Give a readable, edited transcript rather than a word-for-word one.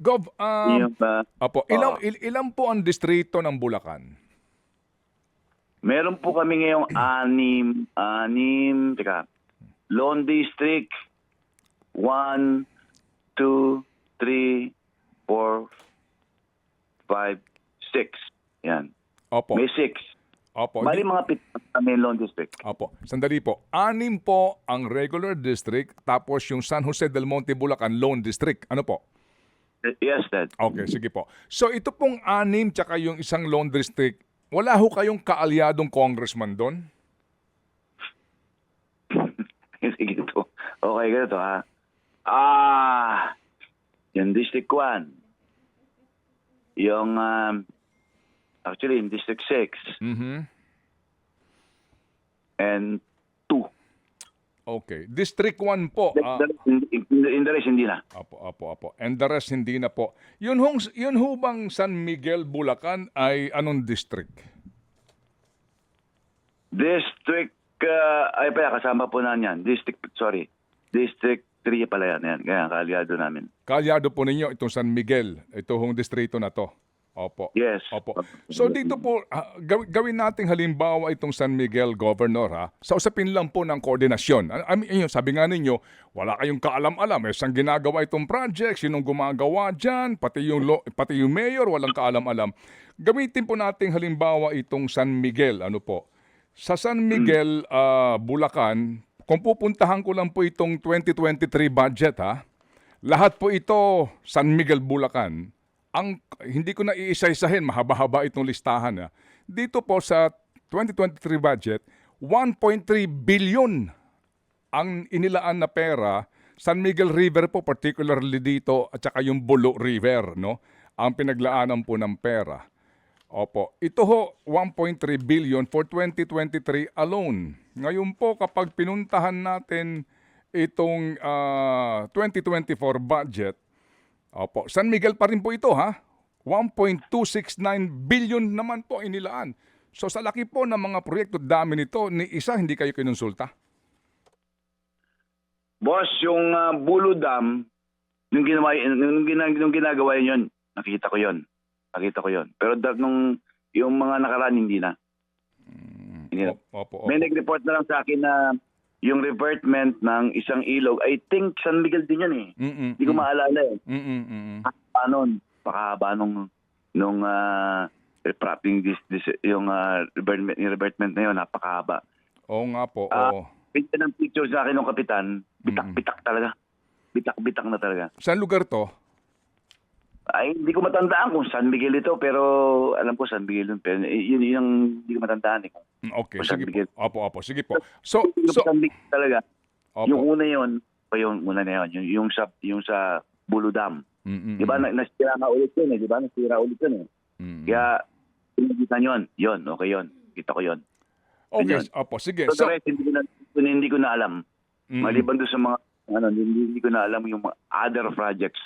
Gov, Yung, apo, ilan po ang distrito ng Bulacan? meron po kami ngayong Lone District, 1, 2, 3, 4, 5, 6. Yan. Opo. May 6. Opo. Bali mga 7 kami Lone District. Opo. Sandali po. 6 po ang regular district, tapos yung San Jose del Monte, Bulacan, Lone District. Ano po? Yes, Dad. Okay, sige po. So ito pong 6 tsaka yung isang Lone District, wala ho kayong kaalyadong congressman doon? Sige to. Okay, ganito ha. Yung District 1. Yung, actually, in District 6. Mhm. And 2. Okay. District 1 po. In the rest, hindi na. Apo. And the rest hindi na po. Yun ho bang San Miguel, Bulacan ay anong district? District, ay pala, kasama po na yan. District 3 pala yan. Kaya kaalyado namin. Kaalyado po ninyo itong San Miguel, ito hong distrito na to. Opo. Yes. Opo. So dito po, gawin nating halimbawa itong San Miguel, Governor, ha? Sa usapin lang po ng koordinasyon. Sabi nga ninyo, wala kayong kaalam-alam. Saan ginagawa itong project, sinong gumagawa dyan, pati yung mayor, walang kaalam-alam. Gamitin po nating halimbawa itong San Miguel. Ano po? Sa San Miguel, Bulacan, kung pupuntahan ko lang po itong 2023 budget, ha? Lahat po ito, San Miguel, Bulacan. Hindi ko na iisa-isahin, mahaba-haba itong listahan. Dito po sa 2023 budget, 1.3 billion ang inilaan na pera. San Miguel River po, particularly dito, at saka yung Bulo River, no? Ang pinaglaanan po ng pera. Opo. Ito ho, 1.3 billion for 2023 alone. Ngayon po, kapag pinuntahan natin itong 2024 budget, opo, San Miguel pa rin po ito, ha? 1.269 billion naman po inilaan. So sa laki po ng mga proyekto, dami nito, ni isa hindi kayo kinonsulta? Boss, yung Bulo Dam, nung ginagawa yun, nakita ko yun. Pero yung mga nakaraan, hindi na. Hindi na. Opo. May nag-report na lang sa akin na yung revertment ng isang ilog, I think San Miguel din yan eh. Hindi ko maalala eh. Pakahaba nung yung revertment na yun, napakahaba. Oo nga po, oo. Pinta ng picture sa akin ng kapitan, bitak-bitak talaga. Bitak-bitak na talaga. Saan lugar to? Ay, hindi ko matandaan kung San Miguel ito, pero alam ko San Miguel yun. Pero yun yung hindi ko matandaan eh. Okay, San sige Miguel. po. Opo, sige po. So, San Miguel talaga. opo. Yung una yun, yung sa Bulo Dam. Di ba, nasira ulit yun eh. Kaya, pinagitan yun. Yun, okay yun. Kita ko yun. Okay, Yun. opo, sige. So, So, the rest, hindi ko na alam. Maliban doon sa mga, hindi ko na alam yung mga other projects